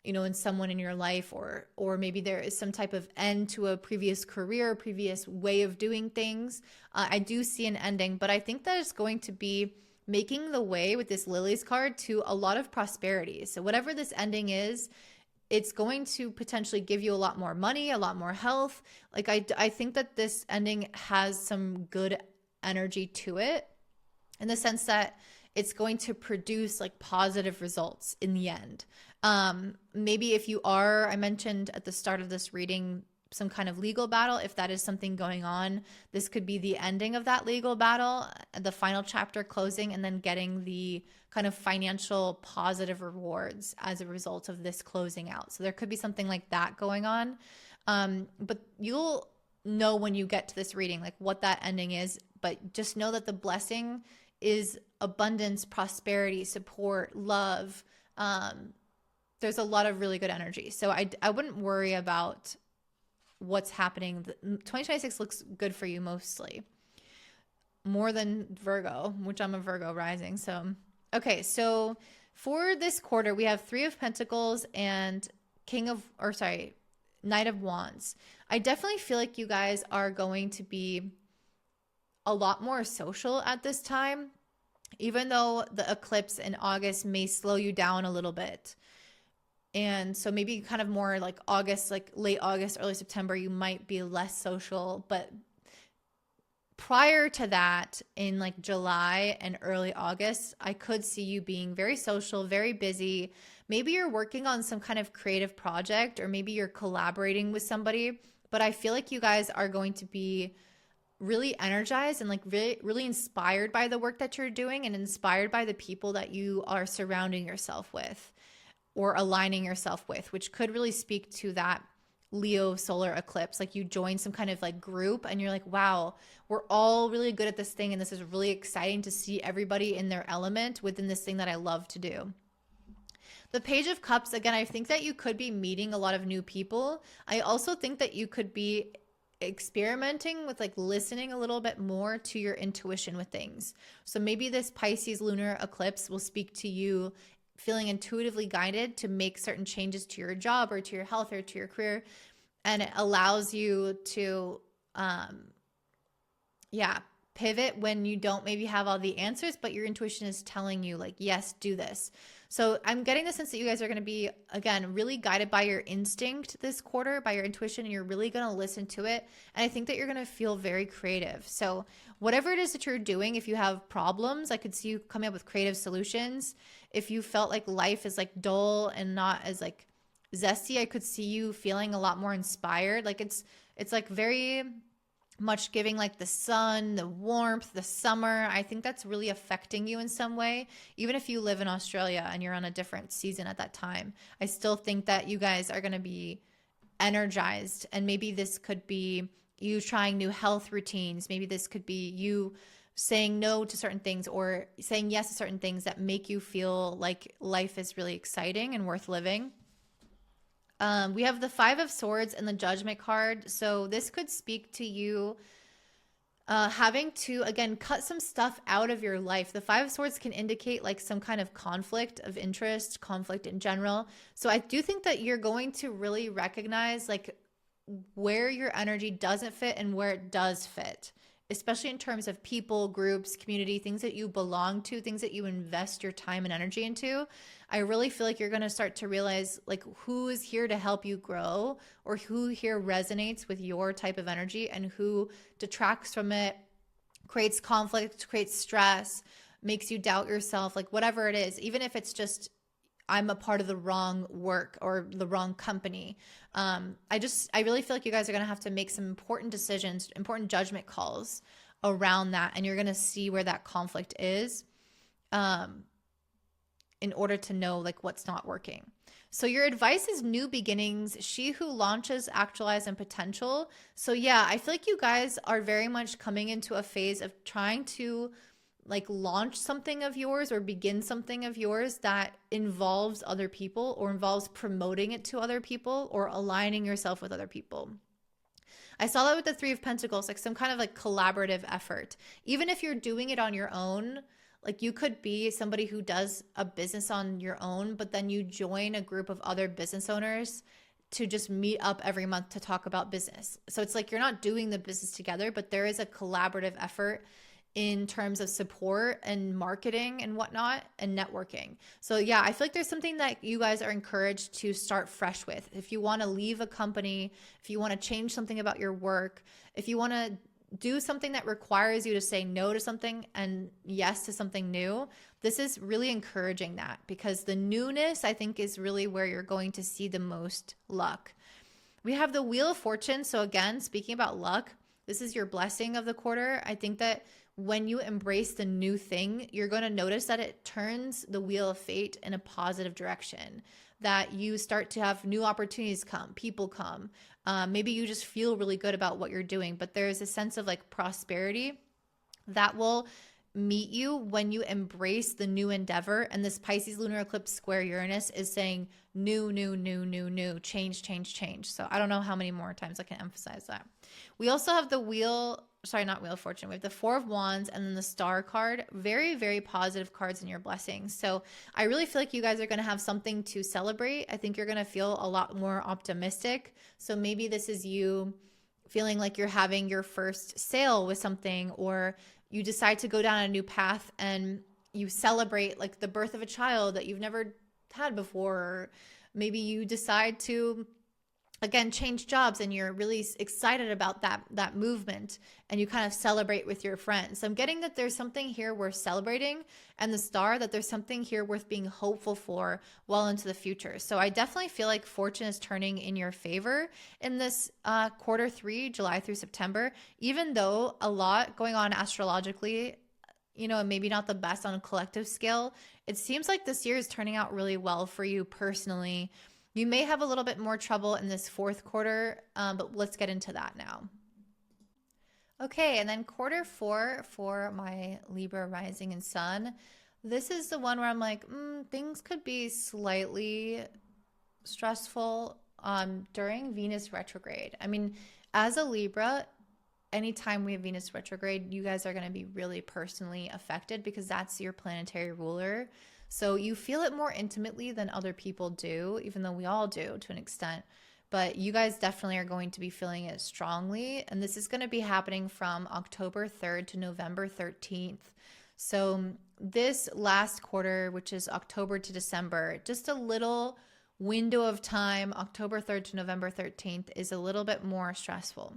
in someone in your life, or maybe there is some type of end to a previous career, previous way of doing things. I do see an ending, but I think that it's going to be making the way with this Lilies card to a lot of prosperity. So whatever this ending is, it's going to potentially give you a lot more money, a lot more health. Like I think that this ending has some good energy to it, in the sense that it's going to produce like positive results in the end. Maybe if you are, I mentioned at the start of this reading, some kind of legal battle, if that is something going on, this could be the ending of that legal battle, the final chapter closing, and then getting the kind of financial positive rewards as a result of this closing out. So there could be something like that going on. But you'll know when you get to this reading, like what that ending is, but just know that the blessing is abundance, prosperity, support, love. There's a lot of really good energy. So I wouldn't worry about what's happening. 2026 looks good for you mostly, more than Virgo, which I'm a Virgo rising. So, okay. So for this quarter, we have 3 of Pentacles and Knight of Wands. I definitely feel like you guys are going to be a lot more social at this time, even though the eclipse in August may slow you down a little bit. And so maybe kind of more like August, like late August, early September, you might be less social. But prior to that, in like July and early August, I could see you being very social, very busy. Maybe you're working on some kind of creative project, or maybe you're collaborating with somebody. But I feel like you guys are going to be really energized and like really, really inspired by the work that you're doing, and inspired by the people that you are surrounding yourself with or aligning yourself with, which could really speak to that Leo solar eclipse. Like you join some kind of like group and you're like, wow, we're all really good at this thing. And this is really exciting to see everybody in their element within this thing that I love to do. The Page of Cups, again, I think that you could be meeting a lot of new people. I also think that you could be experimenting with like listening a little bit more to your intuition with things. So maybe this Pisces lunar eclipse will speak to you feeling intuitively guided to make certain changes to your job or to your health or to your career. And it allows you to, pivot when you don't maybe have all the answers, but your intuition is telling you like, yes, do this. So I'm getting the sense that you guys are going to be, again, really guided by your instinct this quarter, by your intuition, and you're really going to listen to it. And I think that you're going to feel very creative. So whatever it is that you're doing, if you have problems, I could see you coming up with creative solutions. If you felt like life is like dull and not as like zesty, I could see you feeling a lot more inspired. Like it's like very much giving like the sun, the warmth, the summer. I think that's really affecting you in some way. Even if you live in Australia and you're on a different season at that time, I still think that you guys are going to be energized. And maybe this could be you trying new health routines. Maybe this could be you saying no to certain things or saying yes to certain things that make you feel like life is really exciting and worth living. We have the 5 of Swords and the Judgment card. So this could speak to you having to, again, cut some stuff out of your life. The 5 of Swords can indicate like some kind of conflict of interest, conflict in general. So I do think that you're going to really recognize like where your energy doesn't fit and where it does fit, especially in terms of people, groups, community, things that you belong to, things that you invest your time and energy into. I really feel like you're going to start to realize like who is here to help you grow, or who here resonates with your type of energy, and who detracts from it, creates conflict, creates stress, makes you doubt yourself, like whatever it is, even if it's just I'm a part of the wrong work or the wrong company. I really feel like you guys are going to have to make some important decisions, important judgment calls around that. And you're going to see where that conflict is. in order to know like what's not working. So your advice is new beginnings, she who launches, actualize, and potential. So yeah, I feel like you guys are very much coming into a phase of trying to like launch something of yours or begin something of yours that involves other people or involves promoting it to other people or aligning yourself with other people. I saw that with the Three of Pentacles, like some kind of like collaborative effort. Even if you're doing it on your own, like you could be somebody who does a business on your own, but then you join a group of other business owners to just meet up every month to talk about business. So it's like you're not doing the business together, but there is a collaborative effort in terms of support and marketing and whatnot and networking. So yeah, I feel like there's something that you guys are encouraged to start fresh with. If you want to leave a company, if you want to change something about your work, if you want to do something that requires you to say no to something and yes to something new, this is really encouraging that, because the newness, I think, is really where you're going to see the most luck. We have the Wheel of Fortune. So again, speaking about luck, this is your blessing of the quarter. I think that when you embrace the new thing, you're going to notice that it turns the wheel of fate in a positive direction, that you start to have new opportunities come, people come. Maybe you just feel really good about what you're doing, but there's a sense of like prosperity that will meet you when you embrace the new endeavor. And this Pisces lunar eclipse square Uranus is saying new, new, new, new, new, change, change, change. So I don't know how many more times I can emphasize that. We also have the not Wheel of Fortune. We have the Four of Wands and then the Star card. Very, very positive cards in your blessings. So I really feel like you guys are going to have something to celebrate. I think you're going to feel a lot more optimistic. So maybe this is you feeling like you're having your first sale with something, or you decide to go down a new path and you celebrate like the birth of a child that you've never had before. Or maybe you decide to, again, change jobs and you're really excited about that movement and you kind of celebrate with your friends. So I'm getting that there's something here worth celebrating, and the Star, that there's something here worth being hopeful for well into the future. So I definitely feel like fortune is turning in your favor in this quarter 3, July through September, even though a lot going on astrologically, maybe not the best on a collective scale. It seems like this year is turning out really well for you personally. You may have a little bit more trouble in this fourth quarter, but let's get into that now. Okay, and then quarter 4 for my Libra rising and sun. This is the one where I'm like, things could be slightly stressful during Venus retrograde. I mean, as a Libra, anytime we have Venus retrograde, you guys are going to be really personally affected because that's your planetary ruler. So you feel it more intimately than other people do, even though we all do to an extent. But you guys definitely are going to be feeling it strongly. And this is going to be happening from October 3rd to November 13th. So this last quarter, which is October to December, just a little window of time, October 3rd to November 13th, is a little bit more stressful.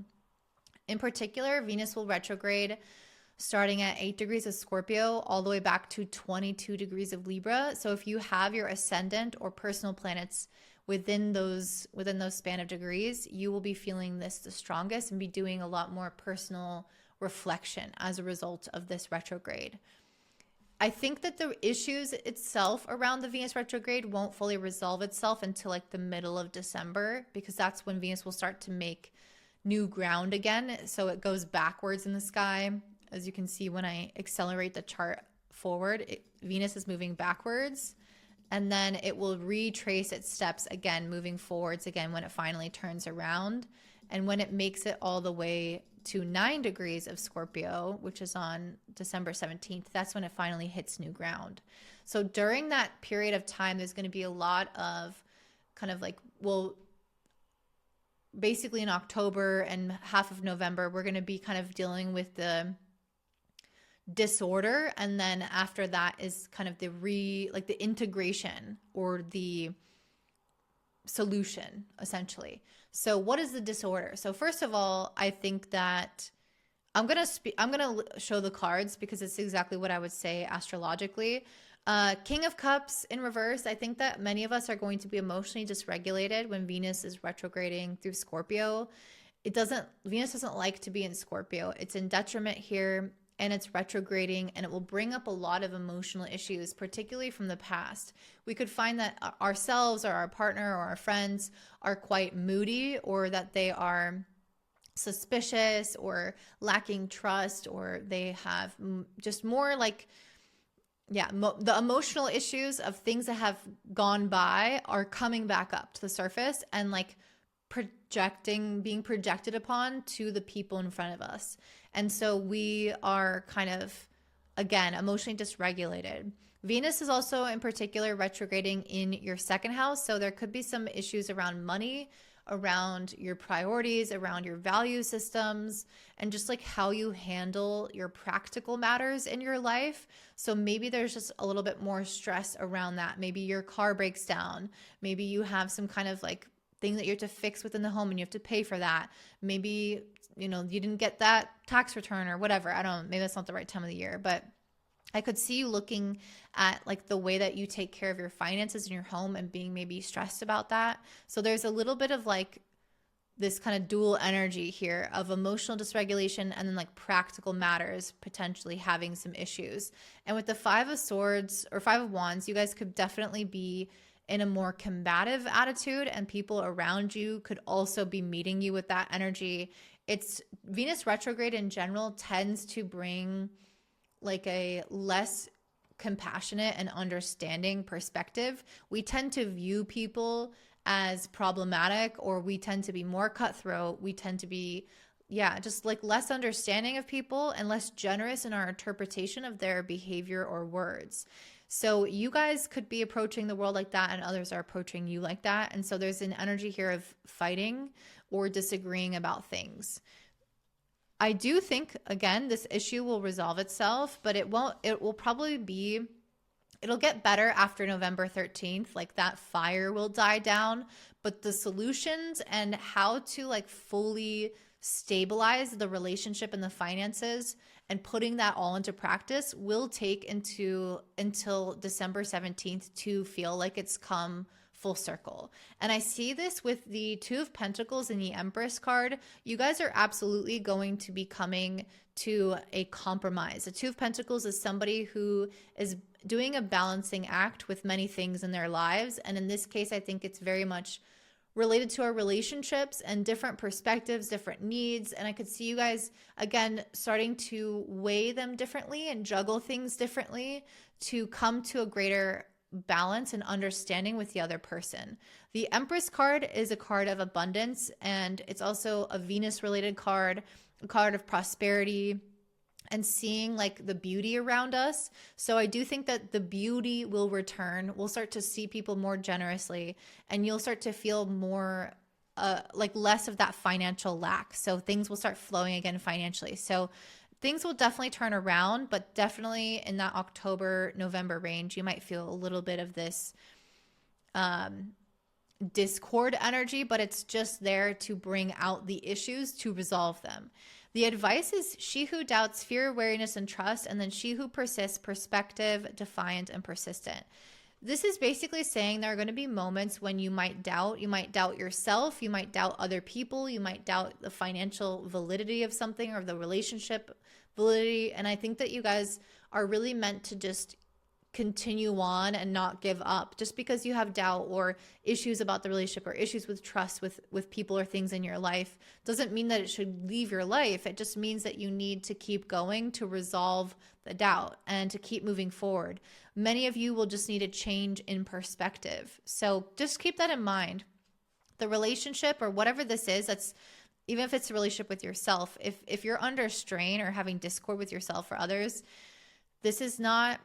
In particular, Venus will retrograde starting at 8 degrees of Scorpio all the way back to 22 degrees of Libra. So if you have your ascendant or personal planets within those span of degrees, you will be feeling this the strongest and be doing a lot more personal reflection as a result of this retrograde. I think that the issues itself around the Venus retrograde won't fully resolve itself until like the middle of December, because that's when Venus will start to make new ground again. So it goes backwards in the sky. As you can see, when I accelerate the chart forward, Venus is moving backwards, and then it will retrace its steps again, moving forwards again when it finally turns around. And when it makes it all the way to 9 degrees of Scorpio, which is on December 17th, that's when it finally hits new ground. So during that period of time, there's going to be a lot of kind of like, basically in October and half of November, we're going to be kind of dealing with the disorder, and then after that is kind of the integration or the solution, essentially. So what is the disorder? So first of all, I think that I'm gonna show the cards because it's exactly what I would say astrologically. King of Cups in reverse. I think that many of us are going to be emotionally dysregulated when Venus is retrograding through Scorpio. Venus doesn't like to be in Scorpio. It's in detriment here. and it's retrograding, and it will bring up a lot of emotional issues, particularly from the past. We could find that ourselves or our partner or our friends are quite moody, or that they are suspicious or lacking trust, or they have just more like, yeah, the emotional issues of things that have gone by are coming back up to the surface and like being projected upon to the people in front of us. And so we are kind of, again, emotionally dysregulated. Venus is also in particular retrograding in your second house. So there could be some issues around money, around your priorities, around your value systems, and just like how you handle your practical matters in your life. So maybe there's just a little bit more stress around that. Maybe your car breaks down. Maybe you have some kind of like thing that you have to fix within the home and you have to pay for that. Maybe, you didn't get that tax return or whatever. I don't know. Maybe that's not the right time of the year, but I could see you looking at like the way that you take care of your finances in your home and being maybe stressed about that. So there's a little bit of like this kind of dual energy here of emotional dysregulation and then like practical matters potentially having some issues. And with the 5 of Swords or 5 of Wands, you guys could definitely be in a more combative attitude, and people around you could also be meeting you with that energy. It's Venus retrograde in general tends to bring like a less compassionate and understanding perspective. We tend to view people as problematic, or we tend to be more cutthroat. We tend to be, just like less understanding of people and less generous in our interpretation of their behavior or words. So you guys could be approaching the world like that, and others are approaching you like that. And so there's an energy here of fighting or disagreeing about things. I do think, again, this issue will resolve itself, but it'll get better after November 13th. Like that fire will die down, but the solutions and how to like fully stabilize the relationship and the finances and putting that all into practice will take until December 17th to feel like it's come full circle. And I see this with the 2 of Pentacles and the Empress card. You guys are absolutely going to be coming to a compromise. The 2 of Pentacles is somebody who is doing a balancing act with many things in their lives. And in this case, I think it's very much related to our relationships and different perspectives, different needs. And I could see you guys, again, starting to weigh them differently and juggle things differently to come to a greater balance and understanding with the other person. The Empress card is a card of abundance, and it's also a Venus related card, a card of prosperity and seeing like the beauty around us. So I do think that the beauty will return. We'll start to see people more generously, and you'll start to feel more like less of that financial lack. So things will start flowing again financially. So things will definitely turn around, but definitely in that October, November range, you might feel a little bit of this discord energy, but it's just there to bring out the issues, to resolve them. The advice is she who doubts, fear, wariness, and trust, and then she who persists, perspective, defiant, and persistent. This is basically saying there are going to be moments when you might doubt. You might doubt yourself. You might doubt other people. You might doubt the financial validity of something or the relationship validity. And I think that you guys are really meant to just continue on and not give up. Just because you have doubt or issues about the relationship or issues with trust with people or things in your life doesn't mean that it should leave your life. It just means that you need to keep going to resolve the doubt and to keep moving forward. Many of you will just need a change in perspective. So just keep that in mind. The relationship or whatever this is, that's even if it's a relationship with yourself, if you're under strain or having discord with yourself or others, this is not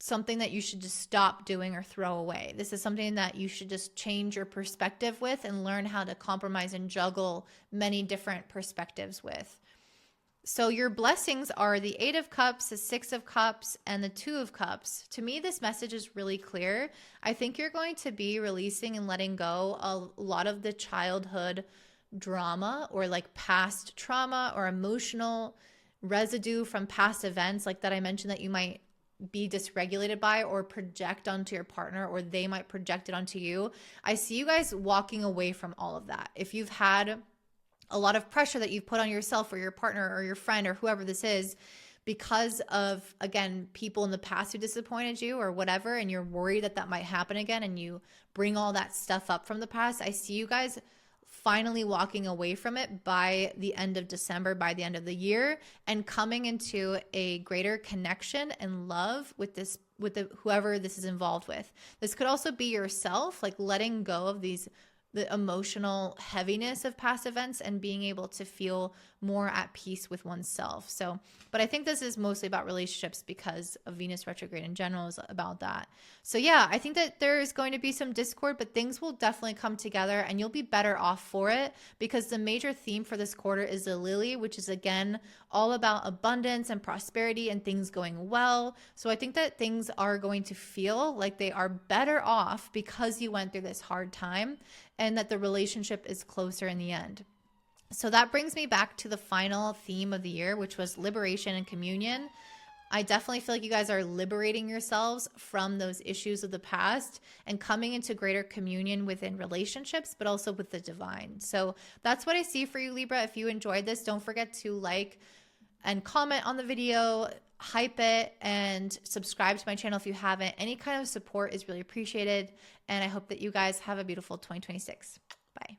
something that you should just stop doing or throw away. This is something that you should just change your perspective with and learn how to compromise and juggle many different perspectives with. So your blessings are the 8 of Cups, the 6 of Cups, and the 2 of Cups. To me, this message is really clear. I think you're going to be releasing and letting go a lot of the childhood drama or like past trauma or emotional residue from past events like that I mentioned that you might be dysregulated by or project onto your partner, or they might project it onto you. I see you guys walking away from all of that. If you've had a lot of pressure that you've put on yourself or your partner or your friend or whoever this is because of, again, people in the past who disappointed you or whatever, and you're worried that that might happen again, and you bring all that stuff up from the past. I see you guys finally walking away from it by the end of December, by the end of the year, and coming into a greater connection and love with this, with the whoever this is involved with. This could also be yourself, like letting go of the emotional heaviness of past events and being able to feel more at peace with oneself. So, but I think this is mostly about relationships because of Venus retrograde in general is about that. So yeah, I think that there is going to be some discord, but things will definitely come together and you'll be better off for it, because the major theme for this quarter is the lily, which is again all about abundance and prosperity and things going well. So I think that things are going to feel like they are better off because you went through this hard time, and that the relationship is closer in the end. So that brings me back to the final theme of the year, which was liberation and communion. I definitely feel like you guys are liberating yourselves from those issues of the past and coming into greater communion within relationships, but also with the divine. So that's what I see for you, Libra. If you enjoyed this, don't forget to like and comment on the video, hype it, and subscribe to my channel if you haven't. Any kind of support is really appreciated. And I hope that you guys have a beautiful 2026. Bye.